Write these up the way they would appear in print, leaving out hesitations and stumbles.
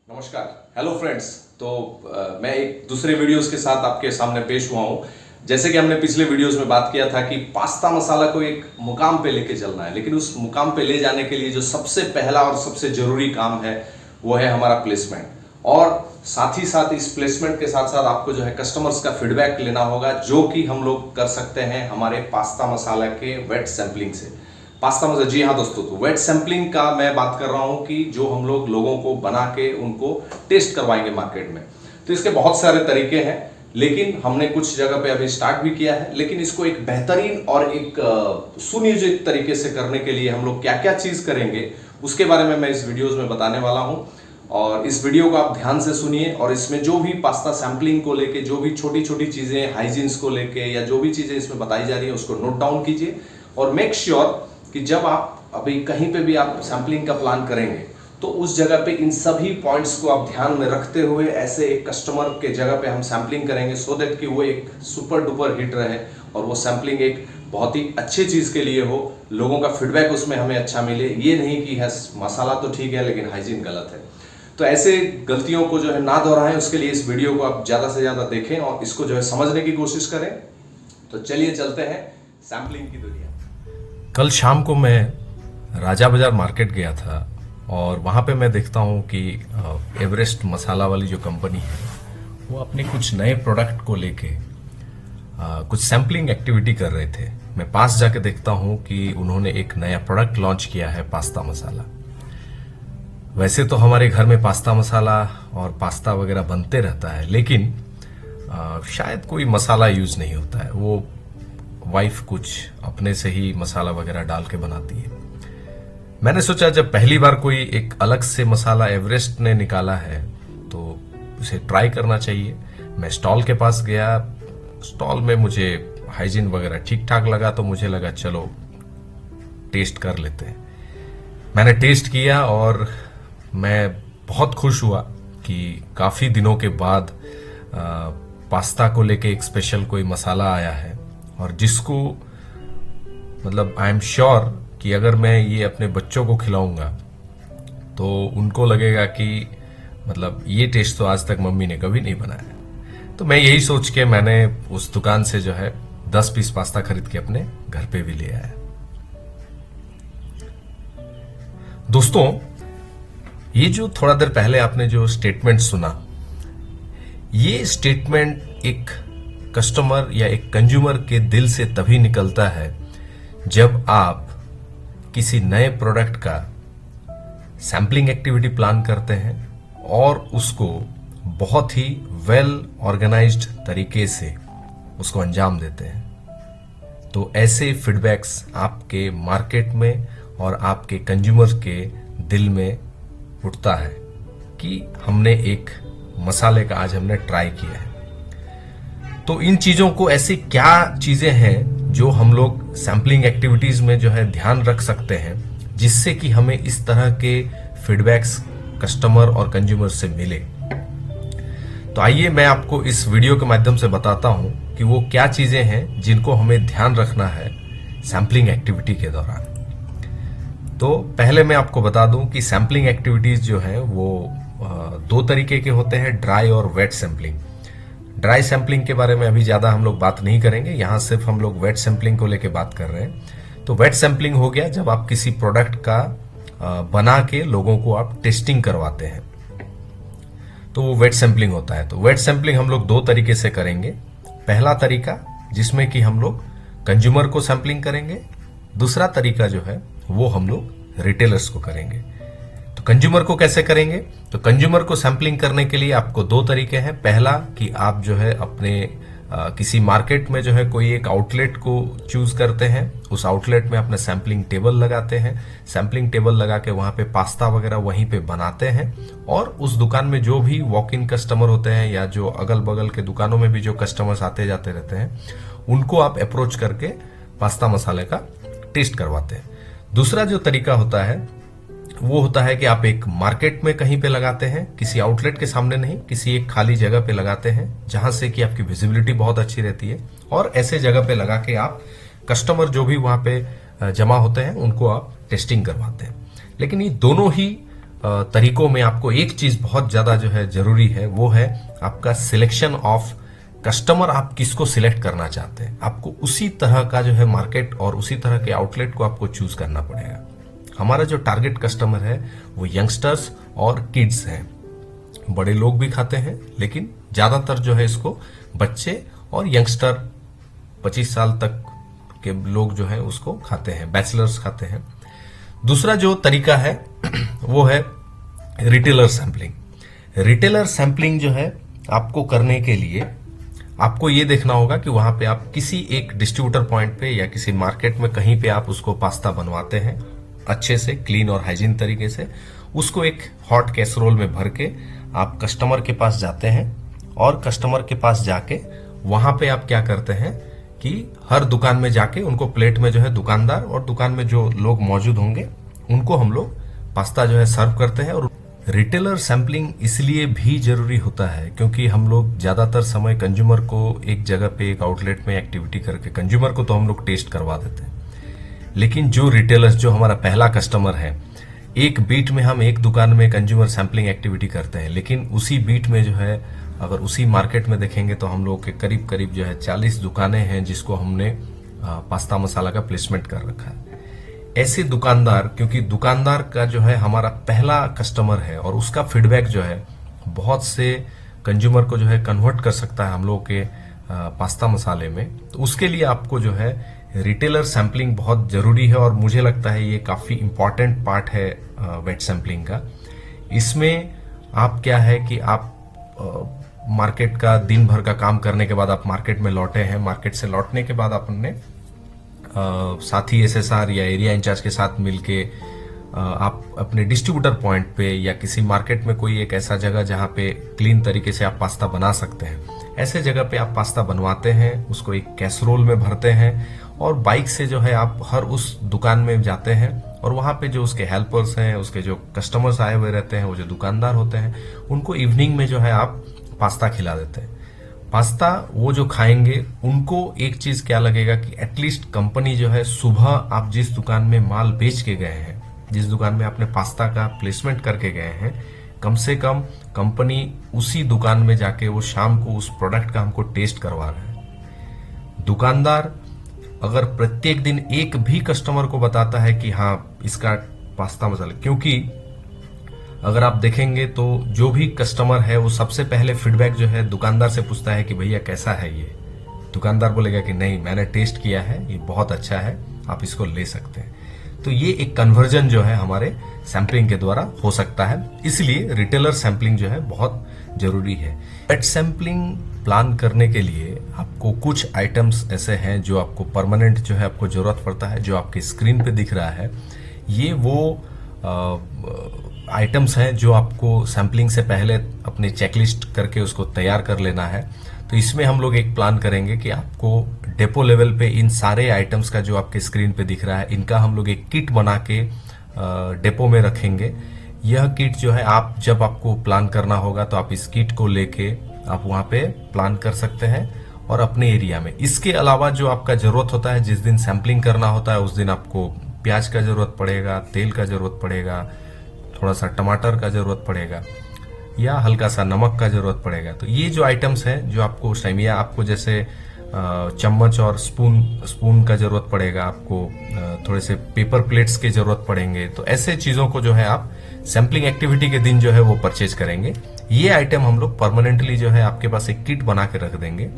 नमस्कार, hello friends. मैं एक दूसरे वीडियोस के साथ आपके सामने पेश हुआ हूँ। जैसे कि हमने पिछले वीडियोस में बात किया था कि पास्ता मसाला को एक मुकाम पे लेके चलना है, लेकिन उस मुकाम पे ले जाने के लिए जो सबसे पहला और सबसे जरूरी काम है वो है हमारा प्लेसमेंट। और साथ ही साथ इस प्लेसमेंट के साथ साथ आपको जो है कस्टमर्स का फीडबैक लेना होगा, जो कि हम लोग कर सकते हैं हमारे पास्ता मसाला के वेट सैंपलिंग से। पास्ता मसाला, जी हाँ दोस्तों, तो वेट सैंपलिंग का मैं बात कर रहा हूं कि जो हम लोग लोगों को बना के उनको टेस्ट करवाएंगे मार्केट में। तो इसके बहुत सारे तरीके हैं, लेकिन हमने कुछ जगह पे अभी स्टार्ट भी किया है। लेकिन इसको एक बेहतरीन और एक सुनियोजित तरीके से करने के लिए हम लोग क्या क्या चीज करेंगे उसके बारे में मैं इस वीडियोज में बताने वाला हूं। और इस वीडियो को आप ध्यान से सुनिए, और इसमें जो भी पास्ता सैंपलिंग को लेके जो भी छोटी छोटी चीजें हाइजीन्स को लेके या जो भी चीजें इसमें बताई जा रही है उसको नोट डाउन कीजिए। और मेक श्योर कि जब आप अभी कहीं पे भी आप सैंपलिंग का प्लान करेंगे तो उस जगह पे इन सभी पॉइंट्स को आप ध्यान में रखते हुए ऐसे एक कस्टमर के जगह पे हम सैंपलिंग करेंगे, सो दैट कि वो एक सुपर डुपर हिट रहे और वो सैंपलिंग एक बहुत ही अच्छी चीज के लिए हो, लोगों का फीडबैक उसमें हमें अच्छा मिले। ये नहीं कि है मसाला तो ठीक है लेकिन हाइजीन गलत है। तो ऐसे गलतियों को जो है ना दोहराएं, उसके लिए इस वीडियो को आप ज्यादा से ज्यादा देखें और इसको जो है समझने की कोशिश करें। तो चलिए चलते हैं सैंपलिंग की दुनिया। कल शाम को मैं राजा बाजार मार्केट गया था और वहाँ पे मैं देखता हूँ कि एवरेस्ट मसाला वाली जो कंपनी है वो अपने कुछ नए प्रोडक्ट को लेके कुछ सैम्पलिंग एक्टिविटी कर रहे थे। मैं पास जाके देखता हूँ कि उन्होंने एक नया प्रोडक्ट लॉन्च किया है, पास्ता मसाला। वैसे तो हमारे घर में पास्ता मसाला और पास्ता वगैरह बनते रहता है, लेकिन शायद कोई मसाला यूज नहीं होता है। वो वाइफ कुछ अपने से ही मसाला वगैरह डाल के बनाती है। मैंने सोचा जब पहली बार कोई एक अलग से मसाला एवरेस्ट ने निकाला है तो उसे ट्राई करना चाहिए। मैं स्टॉल के पास गया। स्टॉल में मुझे हाइजीन वगैरह ठीक ठाक लगा, तो मुझे लगा चलो टेस्ट कर लेते हैं। मैंने टेस्ट किया और मैं बहुत खुश हुआ कि काफी दिनों के बाद पास्ता को लेके एक स्पेशल कोई मसाला आया है, और जिसको मतलब आई एम श्योर कि अगर मैं ये अपने बच्चों को खिलाऊंगा तो उनको लगेगा कि मतलब ये टेस्ट तो आज तक मम्मी ने कभी नहीं बनाया। तो मैं यही सोच के मैंने उस दुकान से जो है 10 पीस पास्ता खरीद के अपने घर पे भी ले आया। दोस्तों, ये जो थोड़ा देर पहले आपने जो स्टेटमेंट सुना, ये स्टेटमेंट एक कस्टमर या एक कंज्यूमर के दिल से तभी निकलता है जब आप किसी नए प्रोडक्ट का सैम्पलिंग एक्टिविटी प्लान करते हैं और उसको बहुत ही वेल ऑर्गेनाइज्ड तरीके से उसको अंजाम देते हैं। तो ऐसे फीडबैक्स आपके मार्केट में और आपके कंज्यूमर के दिल में उठता है कि हमने एक मसाले का आज हमने ट्राई किया है। तो इन चीजों को, ऐसी क्या चीजें हैं जो हम लोग सैम्पलिंग एक्टिविटीज में जो है ध्यान रख सकते हैं जिससे कि हमें इस तरह के फीडबैक्स कस्टमर और कंज्यूमर से मिले। तो आइए मैं आपको इस वीडियो के माध्यम से बताता हूं कि वो क्या चीजें हैं जिनको हमें ध्यान रखना है सैम्पलिंग एक्टिविटी के दौरान। तो पहले मैं आपको बता दूं कि सैम्पलिंग एक्टिविटीज जो है वो दो तरीके के होते हैं, ड्राई और वेट सैम्पलिंग। ड्राई सैंपलिंग के बारे में अभी ज्यादा हम लोग बात नहीं करेंगे, यहां सिर्फ हम लोग वेट सैंपलिंग को लेके बात कर रहे हैं। तो वेट सैंपलिंग हो गया जब आप किसी प्रोडक्ट का बना के लोगों को आप टेस्टिंग करवाते हैं, तो वो वेट सैंपलिंग होता है। तो वेट सैंपलिंग हम लोग दो तरीके से करेंगे। पहला तरीका जिसमें कि हम लोग कंज्यूमर को सैंपलिंग करेंगे, दूसरा तरीका जो है वो हम लोग रिटेलर्स को करेंगे। कंज्यूमर को कैसे करेंगे? तो कंज्यूमर को सैंपलिंग करने के लिए आपको दो तरीके हैं। पहला कि आप जो है अपने किसी मार्केट में जो है कोई एक आउटलेट को चूज करते हैं, उस आउटलेट में अपना सैंपलिंग टेबल लगाते हैं। सैंपलिंग टेबल लगा के वहां पे पास्ता वगैरह वहीं पे बनाते हैं, और उस दुकान में जो भी वॉक इन कस्टमर होते हैं या जो अगल बगल के दुकानों में भी जो कस्टमर्स आते जाते रहते हैं उनको आप अप्रोच करके पास्ता मसाले का टेस्ट करवाते हैं। दूसरा जो तरीका होता है वो होता है कि आप एक मार्केट में कहीं पे लगाते हैं, किसी आउटलेट के सामने नहीं, किसी एक खाली जगह पे लगाते हैं जहां से कि आपकी विजिबिलिटी बहुत अच्छी रहती है, और ऐसे जगह पे लगा के आप कस्टमर जो भी वहां पे जमा होते हैं उनको आप टेस्टिंग करवाते हैं। लेकिन ये दोनों ही तरीकों में आपको एक चीज बहुत ज्यादा जो है जरूरी है, वो है आपका सिलेक्शन ऑफ कस्टमर। आप किसको सिलेक्ट करना चाहते हैं, आपको उसी तरह का जो है मार्केट और उसी तरह के आउटलेट को आपको चूज करना पड़ेगा। हमारा जो टारगेट कस्टमर है वो यंगस्टर्स और किड्स हैं। बड़े लोग भी खाते हैं, लेकिन ज्यादातर जो है इसको बच्चे और यंगस्टर 25 साल तक के लोग जो है उसको खाते हैं, बैचलर्स खाते हैं। दूसरा जो तरीका है वो है रिटेलर सैंपलिंग। रिटेलर सैंपलिंग जो है आपको करने के लिए आपको ये देखना होगा कि वहां पे आप किसी एक डिस्ट्रीब्यूटर पॉइंट पे या किसी मार्केट में कहीं पे आप उसको पास्ता बनवाते हैं अच्छे से, क्लीन और हाइजीन तरीके से। उसको एक हॉट कैसरोल में भर के आप कस्टमर के पास जाते हैं और कस्टमर के पास जाके वहां पे आप क्या करते हैं कि हर दुकान में जाके उनको प्लेट में जो है दुकानदार और दुकान में जो लोग मौजूद होंगे उनको हम लोग पास्ता जो है सर्व करते हैं। और रिटेलर सैंपलिंग इसलिए भी जरूरी होता है क्योंकि हम लोग ज्यादातर समय कंज्यूमर को एक जगह पे एक आउटलेट में एक्टिविटी करके कंज्यूमर को तो हम लोग टेस्ट करवा देते हैं, लेकिन जो रिटेलर्स, जो हमारा पहला कस्टमर है, एक बीट में हम एक दुकान में कंज्यूमर सैंपलिंग एक्टिविटी करते हैं, लेकिन उसी बीट में जो है अगर उसी मार्केट में देखेंगे तो हम लोग के करीब करीब जो है 40 दुकानें हैं जिसको हमने पास्ता मसाला का प्लेसमेंट कर रखा है। ऐसे दुकानदार, क्योंकि दुकानदार का जो है हमारा पहला कस्टमर है और उसका फीडबैक जो है बहुत से कंज्यूमर को जो है कन्वर्ट कर सकता है हम लोग के पास्ता मसाले में, तो उसके लिए आपको जो है रिटेलर सैंपलिंग बहुत जरूरी है। और मुझे लगता है ये काफी इंपॉर्टेंट पार्ट है वेट सैंपलिंग का। इसमें आप क्या है कि आप मार्केट का दिन भर का काम करने के बाद आप मार्केट में लौटे हैं, मार्केट से लौटने के बाद आपने साथी एसएसआर या एरिया इंचार्ज के साथ मिलके आप अपने डिस्ट्रीब्यूटर पॉइंट पे या किसी मार्केट में कोई एक ऐसा जगह जहां पे क्लीन तरीके से आप पास्ता बना सकते हैं, ऐसे जगह पे आप पास्ता बनवाते हैं, उसको एक कैसरोल में भरते हैं और बाइक से जो है आप हर उस दुकान में जाते हैं और वहां पे जो उसके हेल्पर्स हैं, उसके जो कस्टमर्स आए हुए रहते हैं, वो जो दुकानदार होते हैं, उनको इवनिंग में जो है आप पास्ता खिला देते हैं। पास्ता वो जो खाएंगे उनको एक चीज क्या लगेगा कि एटलीस्ट कंपनी जो है सुबह आप जिस दुकान में माल बेच के गए हैं, जिस दुकान में आपने पास्ता का प्लेसमेंट करके गए हैं, कम से कम कंपनी उसी दुकान में जाके वो शाम को उस प्रोडक्ट का हमको टेस्ट करवा रहा है। दुकानदार अगर प्रत्येक दिन एक भी कस्टमर को बताता है कि हाँ इसका पास्ता मसाला, क्योंकि अगर आप देखेंगे तो जो भी कस्टमर है वो सबसे पहले फीडबैक जो है दुकानदार से पूछता है कि भैया कैसा है ये। दुकानदार बोलेगा कि नहीं मैंने टेस्ट किया है, ये बहुत अच्छा है, आप इसको ले सकते हैं। तो ये एक कन्वर्जन जो है हमारे सैंपलिंग के द्वारा हो सकता है, इसलिए रिटेलर सैंपलिंग जो है बहुत जरूरी है। वेट सैंपलिंग प्लान करने के लिए आपको कुछ आइटम्स ऐसे हैं जो आपको परमानेंट जो है आपको जरूरत पड़ता है, जो आपके स्क्रीन पे दिख रहा है। ये वो आइटम्स हैं जो आपको सैंपलिंग से पहले अपने चेकलिस्ट करके उसको तैयार कर लेना है। तो इसमें हम लोग एक प्लान करेंगे कि आपको डेपो लेवल पे इन सारे आइटम्स का जो आपके स्क्रीन पे दिख रहा है, इनका हम लोग एक किट बना के डेपो में रखेंगे। यह किट जो है आप जब आपको प्लान करना होगा तो आप इस किट को लेके आप वहां पे प्लान कर सकते हैं और अपने एरिया में। इसके अलावा जो आपका जरूरत होता है, जिस दिन सैंपलिंग करना होता है उस दिन आपको प्याज का जरूरत पड़ेगा, तेल का जरूरत पड़ेगा, थोड़ा सा टमाटर का जरूरत पड़ेगा या हल्का सा नमक का जरूरत पड़ेगा। तो ये जो आइटम्स हैं जो आपको उस टाइम, या आपको जैसे चम्मच और स्पून का जरूरत पड़ेगा, आपको थोड़े से पेपर प्लेट्स की जरूरत पड़ेंगे। तो ऐसे चीजों को जो है आप सैंपलिंग एक्टिविटी के दिन जो है वो परचेज करेंगे। ये आइटम हम लोग परमानेंटली जो है आपके पास एक किट बना के रख देंगे,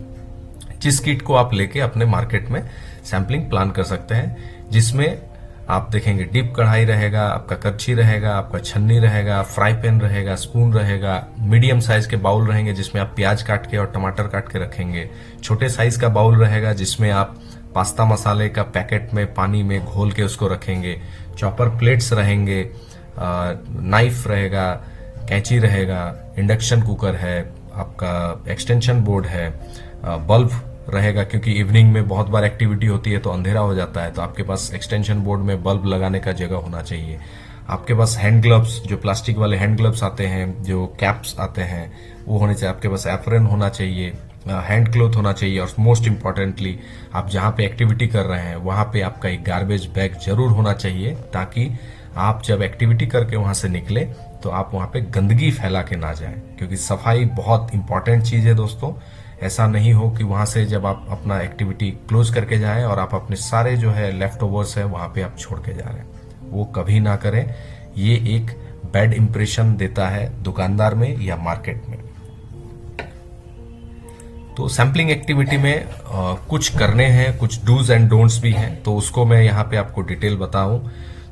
जिस किट को आप लेके अपने मार्केट में सैंपलिंग प्लान कर सकते हैं, जिसमें आप देखेंगे डीप कढ़ाई रहेगा, आपका करछी रहेगा, आपका छन्नी रहेगा, फ्राई पैन रहेगा, स्पून रहेगा, मीडियम साइज के बाउल रहेंगे जिसमें आप प्याज काट के और टमाटर काट के रखेंगे, छोटे साइज का बाउल रहेगा जिसमें आप पास्ता मसाले का पैकेट में पानी में घोल के उसको रखेंगे, चॉपर प्लेट्स रहेंगे, नाइफ रहेगा, कैंची रहेगा, इंडक्शन कुकर है, आपका एक्सटेंशन बोर्ड है, बल्ब रहेगा क्योंकि इवनिंग में बहुत बार एक्टिविटी होती है तो अंधेरा हो जाता है, तो आपके पास एक्सटेंशन बोर्ड में बल्ब लगाने का जगह होना चाहिए। आपके पास हैंड ग्लव्स, जो प्लास्टिक वाले हैंड ग्लव्स आते हैं, जो कैप्स आते हैं, वो होने चाहिए। आपके पास एप्रन होना चाहिए, हैंड क्लोथ होना चाहिए, और मोस्ट इम्पोर्टेंटली आप जहां पे एक्टिविटी कर रहे हैं वहां पे आपका एक गार्बेज बैग जरूर होना चाहिए, ताकि आप जब एक्टिविटी करके वहां से निकले तो आप वहाँ पे गंदगी फैला के ना जाएं, क्योंकि सफाई बहुत इंपॉर्टेंट चीज़ है दोस्तों। ऐसा नहीं हो कि वहाँ से जब आप अपना एक्टिविटी क्लोज करके जाएं और आप अपने सारे जो है लेफ्ट ओवर्स है वहाँ पे आप छोड़ के जा रहे हैं, वो कभी ना करें। ये एक बैड इंप्रेशन देता है दुकानदार में या मार्केट में। तो सैम्पलिंग एक्टिविटी में कुछ करने हैं, कुछ डूज एंड डोंट्स भी हैं, तो उसको मैं यहाँ पे आपको डिटेल बताऊं।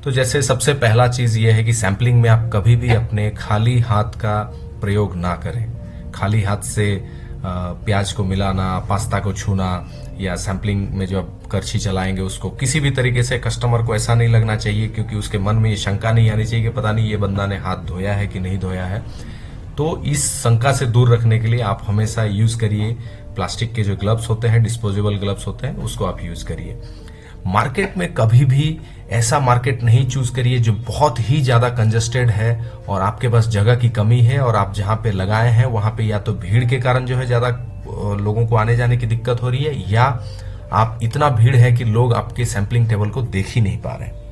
तो जैसे सबसे पहला चीज ये है कि सैम्पलिंग में आप कभी भी अपने खाली हाथ का प्रयोग ना करें। खाली हाथ से प्याज को मिलाना, पास्ता को छूना, या सैम्पलिंग में जो आप करछी चलाएंगे उसको किसी भी तरीके से कस्टमर को ऐसा नहीं लगना चाहिए, क्योंकि उसके मन में ये शंका नहीं आनी चाहिए कि पता नहीं ये बंदा ने हाथ धोया है कि नहीं धोया है। तो इस शंका से दूर रखने के लिए आप हमेशा यूज करिए प्लास्टिक के जो ग्लव्स होते हैं, डिस्पोजेबल ग्लव्स होते हैं, उसको आप यूज करिए। मार्केट में कभी भी ऐसा मार्केट नहीं चूज करिए जो बहुत ही ज्यादा कंजस्टेड है और आपके पास जगह की कमी है, और आप जहां पे लगाए हैं वहां पे या तो भीड़ के कारण जो है ज्यादा लोगों को आने जाने की दिक्कत हो रही है, या आप इतना भीड़ है कि लोग आपके सैम्पलिंग टेबल को देख ही नहीं पा रहे हैं।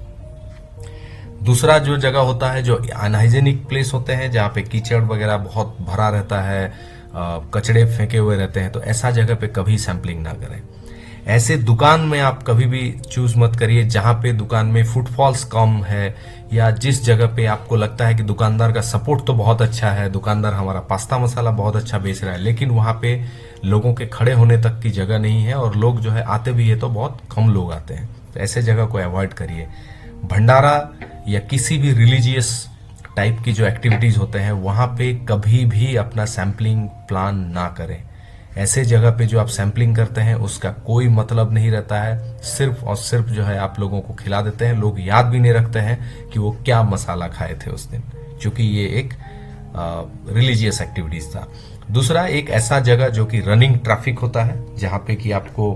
दूसरा जो जगह होता है, जो अनहाइजेनिक प्लेस होते हैं, जहाँ पे कीचड़ वगैरह बहुत भरा रहता है, कचड़े फेंके हुए रहते हैं, तो ऐसा जगह पे कभी सैम्पलिंग ना करें। ऐसे दुकान में आप कभी भी चूज मत करिए जहां पे दुकान में फुटफॉल्स कम है, या जिस जगह पे आपको लगता है कि दुकानदार का सपोर्ट तो बहुत अच्छा है, दुकानदार हमारा पास्ता मसाला बहुत अच्छा बेच रहा है, लेकिन वहां पे लोगों के खड़े होने तक की जगह नहीं है, और लोग जो है आते भी है तो बहुत कम लोग आते हैं। तो ऐसे जगह को अवॉइड करिए। भंडारा या किसी भी रिलीजियस टाइप की जो एक्टिविटीज होते हैं वहां पे कभी भी अपना सैम्पलिंग प्लान ना करें। ऐसे जगह पे जो आप सैम्पलिंग करते हैं उसका कोई मतलब नहीं रहता है, सिर्फ और सिर्फ जो है आप लोगों को खिला देते हैं। लोग याद भी नहीं रखते हैं कि वो क्या मसाला खाए थे उस दिन, क्योंकि ये एक रिलीजियस एक्टिविटीज था। दूसरा, एक ऐसा जगह जो कि रनिंग ट्रैफिक होता है, जहाँ पे कि आपको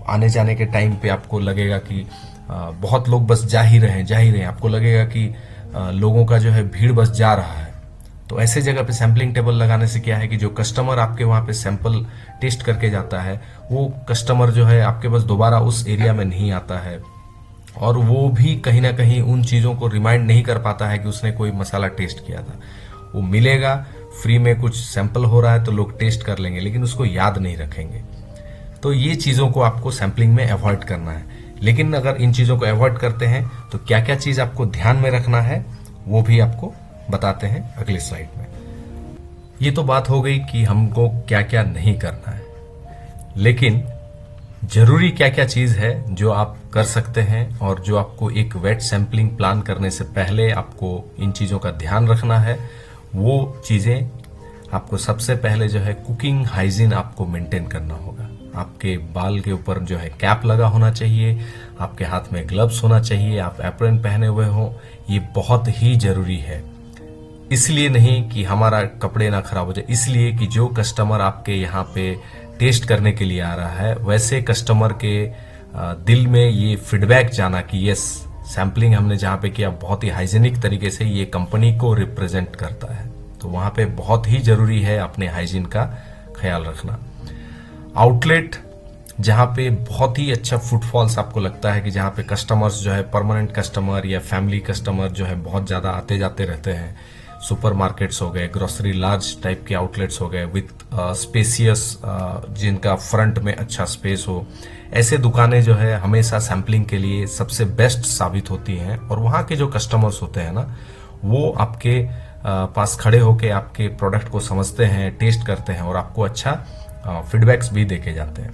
आने जाने के टाइम पे आपको लगेगा कि बहुत लोग बस जा ही रहे हैं, आपको लगेगा कि लोगों का जो है भीड़ बस जा रहा है। तो ऐसे जगह पे सैम्पलिंग टेबल लगाने से क्या है कि जो कस्टमर आपके वहां पे सैंपल टेस्ट करके जाता है, वो कस्टमर जो है आपके पास दोबारा उस एरिया में नहीं आता है, और वो भी कहीं ना कहीं उन चीजों को रिमाइंड नहीं कर पाता है कि उसने कोई मसाला टेस्ट किया था। वो मिलेगा फ्री में, कुछ सैंपल हो रहा है तो लोग टेस्ट कर लेंगे, लेकिन उसको याद नहीं रखेंगे। तो ये चीजों को आपको सैम्पलिंग में अवॉइड करना है। लेकिन अगर इन चीजों को अवॉइड करते हैं तो क्या क्या चीज आपको ध्यान में रखना है वो भी आपको बताते हैं अगले स्लाइड में। ये तो बात हो गई कि हमको क्या क्या नहीं करना है, लेकिन जरूरी क्या क्या चीज है जो आप कर सकते हैं, और जो आपको एक वेट सैंपलिंग प्लान करने से पहले आपको इन चीजों का ध्यान रखना है। वो चीजें आपको सबसे पहले जो है कुकिंग हाइजीन आपको मेंटेन करना होगा। आपके बाल के ऊपर जो है कैप लगा होना चाहिए, आपके हाथ में ग्लव्स होना चाहिए, आप एप्रन पहने हुए हो। ये बहुत ही जरूरी है, इसलिए नहीं कि हमारा कपड़े ना खराब हो जाए, इसलिए कि जो कस्टमर आपके यहाँ पे टेस्ट करने के लिए आ रहा है, वैसे कस्टमर के दिल में ये फीडबैक जाना कि यस, सैम्पलिंग हमने जहाँ पे किया बहुत ही हाइजीनिक तरीके से, ये कंपनी को रिप्रेजेंट करता है। तो वहां पे बहुत ही जरूरी है अपने हाइजीन का ख्याल रखना। आउटलेट जहां पे बहुत ही अच्छा फुटफॉल्स आपको लगता है कि जहां पे कस्टमर्स जो है परमानेंट कस्टमर या फैमिली कस्टमर जो है बहुत ज्यादा आते जाते रहते हैं, सुपरमार्केट्स हो गए, ग्रोसरी लार्ज टाइप के आउटलेट्स हो गए विथ स्पेसियस, जिनका फ्रंट में अच्छा स्पेस हो, ऐसे दुकानें जो है हमेशा सैम्पलिंग के लिए सबसे बेस्ट साबित होती हैं। और वहां के जो कस्टमर्स होते हैं ना, वो आपके पास खड़े होके आपके प्रोडक्ट को समझते हैं, टेस्ट करते हैं और आपको अच्छा फीडबैक्स भी देके जाते हैं।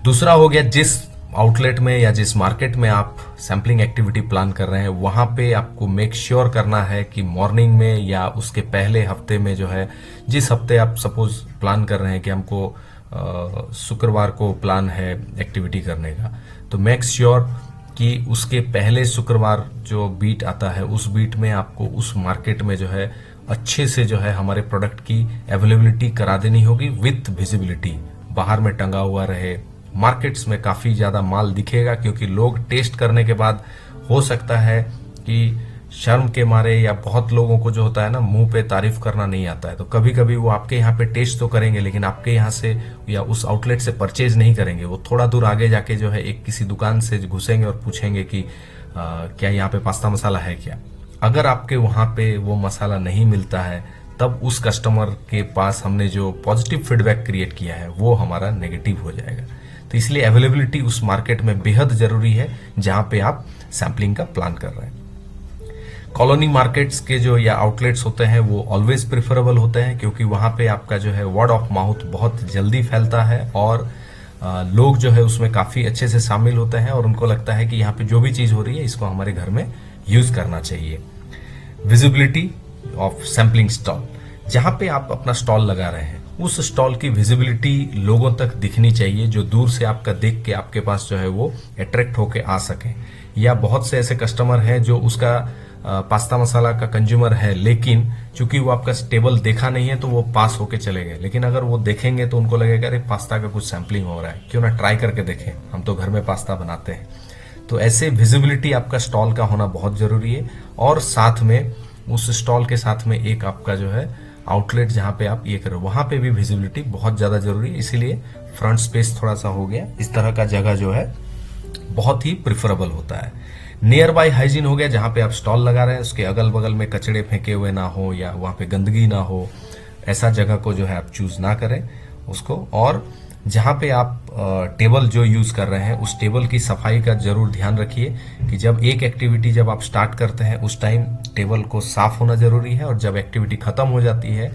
दूसरा हो गया, जिस आउटलेट में या जिस मार्केट में आप सैम्पलिंग एक्टिविटी प्लान कर रहे हैं, वहां पे आपको मेक श्योर करना है कि मॉर्निंग में या उसके पहले हफ्ते में जो है, जिस हफ्ते आप सपोज प्लान कर रहे हैं कि हमको शुक्रवार को प्लान है एक्टिविटी करने का, तो मेक श्योर कि उसके पहले शुक्रवार जो बीट आता है, उस बीट में आपको उस मार्केट में जो है अच्छे से जो है हमारे प्रोडक्ट की अवेलेबिलिटी करा देनी होगी विथ विजिबिलिटी। बाहर में टंगा हुआ रहे, मार्केट्स में काफी ज्यादा माल दिखेगा, क्योंकि लोग टेस्ट करने के बाद हो सकता है कि शर्म के मारे या बहुत लोगों को जो होता है ना, मुंह पे तारीफ करना नहीं आता है, तो कभी कभी वो आपके यहाँ पे टेस्ट तो करेंगे लेकिन आपके यहाँ से या उस आउटलेट से परचेज नहीं करेंगे। वो थोड़ा दूर आगे जाके जो है एक किसी दुकान से घुसेंगे और पूछेंगे कि क्या यहाँ पे पास्ता मसाला है क्या। अगर आपके वहां पे वो मसाला नहीं मिलता है, तब उस कस्टमर के पास हमने जो पॉजिटिव फीडबैक क्रिएट किया है वो हमारा नेगेटिव हो जाएगा। तो इसलिए अवेलेबिलिटी उस मार्केट में बेहद जरूरी है जहां पे आप सैम्पलिंग का प्लान कर रहे हैं। कॉलोनी मार्केट्स के जो या आउटलेट्स होते हैं वो ऑलवेज प्रेफरेबल होते हैं, क्योंकि वहां पे आपका जो है वर्ड ऑफ माउथ बहुत जल्दी फैलता है और लोग जो है उसमें काफी अच्छे से शामिल होते हैं और उनको लगता है कि यहाँ पे जो भी चीज हो रही है इसको हमारे घर में यूज करना चाहिए। विजिबिलिटी ऑफ सैम्पलिंग स्टॉल, जहां पे आप अपना स्टॉल लगा रहे हैं उस स्टॉल की विजिबिलिटी लोगों तक दिखनी चाहिए, जो दूर से आपका देख के आपके पास जो है वो अट्रैक्ट होके आ सके। या बहुत से ऐसे कस्टमर हैं जो उसका पास्ता मसाला का कंज्यूमर है, लेकिन चूंकि वो आपका टेबल देखा नहीं है तो वो पास होके चले गए, लेकिन अगर वो देखेंगे तो उनको लगेगा अरे पास्ता का कुछ सैम्पलिंग हो रहा है, क्यों ना ट्राई करके देखें, हम तो घर में पास्ता बनाते हैं। तो ऐसे विजिबिलिटी आपका स्टॉल का होना बहुत जरूरी है। और साथ में उस स्टॉल के साथ में एक आपका जो है आउटलेट जहां पे आप ये करो, वहां पे भी विजिबिलिटी बहुत ज्यादा जरूरी है। इसीलिए फ्रंट स्पेस थोड़ा सा हो गया, इस तरह का जगह जो है बहुत ही प्रिफरेबल होता है। नियर बाय हाइजीन हो गया, जहां पे आप स्टॉल लगा रहे हैं उसके अगल बगल में कचड़े फेंके हुए ना हो या वहां पे गंदगी ना हो, ऐसा जगह को जो है आप चूज ना करें उसको। और जहां पे आप टेबल जो यूज कर रहे हैं उस टेबल की सफाई का जरूर ध्यान रखिए कि जब एक एक्टिविटी जब आप स्टार्ट करते हैं उस टाइम टेबल को साफ होना जरूरी है, और जब एक्टिविटी खत्म हो जाती है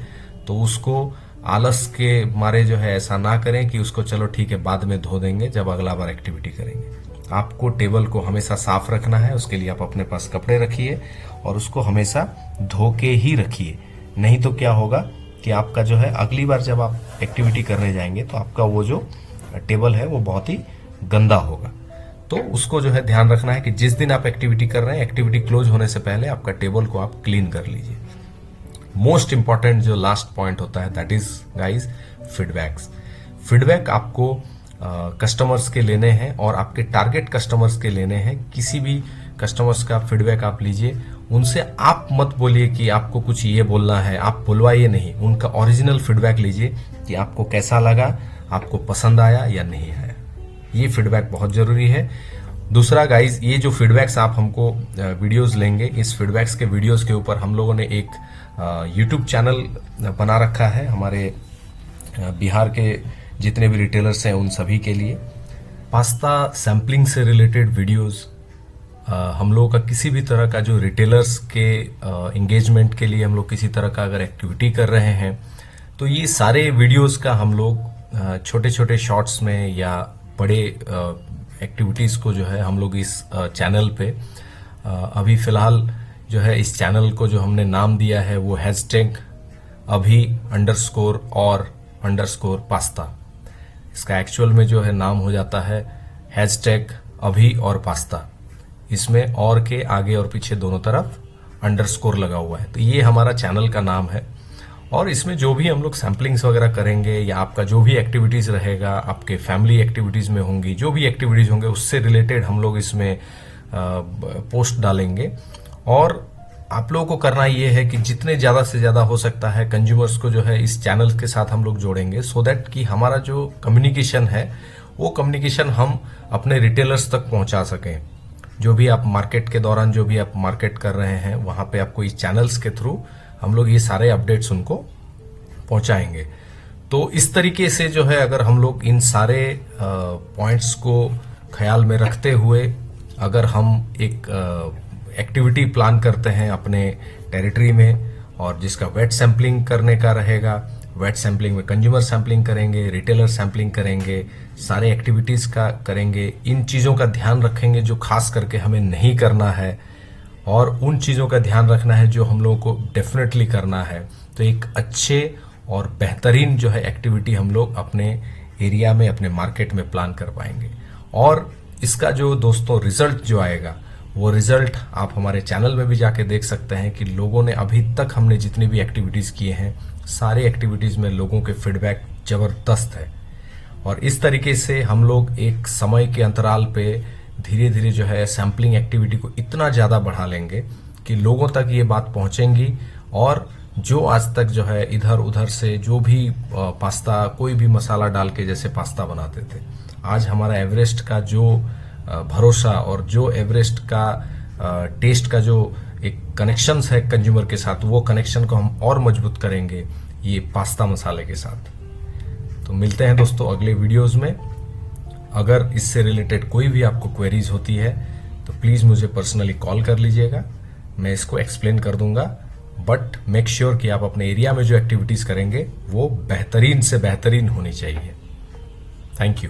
तो उसको आलस के मारे जो है ऐसा ना करें कि उसको चलो ठीक है बाद में धो देंगे जब अगला बार एक्टिविटी करेंगे। आपको टेबल को हमेशा साफ रखना है, उसके लिए आप अपने पास कपड़े रखिए और उसको हमेशा धो के ही रखिए। नहीं तो क्या होगा कि आपका जो है अगली बार जब आप एक्टिविटी करने जाएंगे तो आपका वो जो टेबल है वो बहुत ही गंदा होगा। तो उसको जो है ध्यान रखना है कि जिस दिन आप एक्टिविटी कर रहे हैं, एक्टिविटी क्लोज होने से पहले आपका टेबल को आप क्लीन कर लीजिए। मोस्ट इंपॉर्टेंट जो लास्ट पॉइंट होता है that is guys feedbacks. Feedback आपको कस्टमर्स के लेने हैं और आपके टारगेट कस्टमर्स के लेने हैं। किसी भी कस्टमर्स का फीडबैक आप लीजिए, उनसे आप मत बोलिए कि आपको कुछ ये बोलना है, आप बुलवाइए नहीं, उनका ओरिजिनल फीडबैक लीजिए कि आपको कैसा लगा, आपको पसंद आया या नहीं आया। ये फीडबैक बहुत जरूरी है। दूसरा गाइज, ये जो फीडबैक्स आप हमको वीडियोस लेंगे, इस फीडबैक्स के वीडियोस के ऊपर हम लोगों ने एक यूट्यूब चैनल बना रखा है हमारे बिहार के जितने भी रिटेलर्स हैं उन सभी के लिए। पास्ता सैम्पलिंग से रिलेटेड वीडियोस, हम लोगों का किसी भी तरह का जो रिटेलर्स के एंगेजमेंट के लिए हम लोग किसी तरह का अगर एक्टिविटी कर रहे हैं तो ये सारे वीडियोस का हम लोग छोटे छोटे शॉर्ट्स में या बड़े एक्टिविटीज को जो है हम लोग इस चैनल पे अभी फिलहाल जो है इस चैनल को जो हमने नाम दिया है वो हैशटैग अभी_और_पास्ता। इसका एक्चुअल में जो है नाम हो जाता है हैशटैग अभी और पास्ता। इसमें और के आगे और पीछे दोनों तरफ अंडरस्कोर लगा हुआ है। तो ये हमारा चैनल का नाम है और इसमें जो भी हम लोग सैम्पलिंग्स वगैरह करेंगे या आपका जो भी एक्टिविटीज रहेगा, आपके फैमिली एक्टिविटीज में होंगी, जो भी एक्टिविटीज होंगे उससे रिलेटेड हम लोग इसमें पोस्ट डालेंगे। और आप लोगों को करना ये है कि जितने ज्यादा से ज्यादा हो सकता है कंज्यूमर्स को जो है इस चैनल के साथ हम लोग जोड़ेंगे, सो दैट कि हमारा जो कम्युनिकेशन है वो कम्युनिकेशन हम अपने रिटेलर्स तक पहुंचा सकें। जो भी आप मार्केट के दौरान जो भी आप मार्केट कर रहे हैं वहां पे आपको इस चैनल्स के थ्रू हम लोग ये सारे अपडेट्स उनको पहुंचाएंगे। तो इस तरीके से जो है अगर हम लोग इन सारे पॉइंट्स को ख्याल में रखते हुए अगर हम एक एक्टिविटी प्लान करते हैं अपने टेरिटरी में, और जिसका वेट सैम्पलिंग करने का रहेगा, वेट सैम्पलिंग में कंज्यूमर सैम्पलिंग करेंगे, रिटेलर सैम्पलिंग करेंगे, सारे एक्टिविटीज का करेंगे, इन चीजों का ध्यान रखेंगे जो खास करके हमें नहीं करना है और उन चीजों का ध्यान रखना है जो हम लोगों को डेफिनेटली करना है। तो एक अच्छे और बेहतरीन जो है एक्टिविटी हम लोग अपने एरिया में, अपने मार्केट में प्लान कर पाएंगे। और इसका जो दोस्तों रिजल्ट जो आएगा वो रिजल्ट आप हमारे चैनल में भी जाके देख सकते हैं कि लोगों ने अभी तक हमने जितनी भी एक्टिविटीज किए हैं सारे एक्टिविटीज में लोगों के फीडबैक जबरदस्त है। और इस तरीके से हम लोग एक समय के अंतराल पे धीरे धीरे जो है सैम्पलिंग एक्टिविटी को इतना ज्यादा बढ़ा लेंगे कि लोगों तक ये बात पहुंचेंगी। और जो आज तक जो है इधर उधर से जो भी पास्ता कोई भी मसाला डाल के जैसे पास्ता बनाते थे, आज हमारा एवरेस्ट का जो भरोसा और जो एवरेस्ट का टेस्ट का जो एक कनेक्शंस है कंज्यूमर के साथ, वो कनेक्शन को हम और मजबूत करेंगे ये पास्ता मसाले के साथ। तो मिलते हैं दोस्तों अगले वीडियोस में। अगर इससे रिलेटेड कोई भी आपको क्वेरीज होती है तो प्लीज़ मुझे पर्सनली कॉल कर लीजिएगा, मैं इसको एक्सप्लेन कर दूंगा। बट मेक श्योर कि आप अपने एरिया में जो एक्टिविटीज़ करेंगे वो बेहतरीन से बेहतरीन होनी चाहिए। Thank you.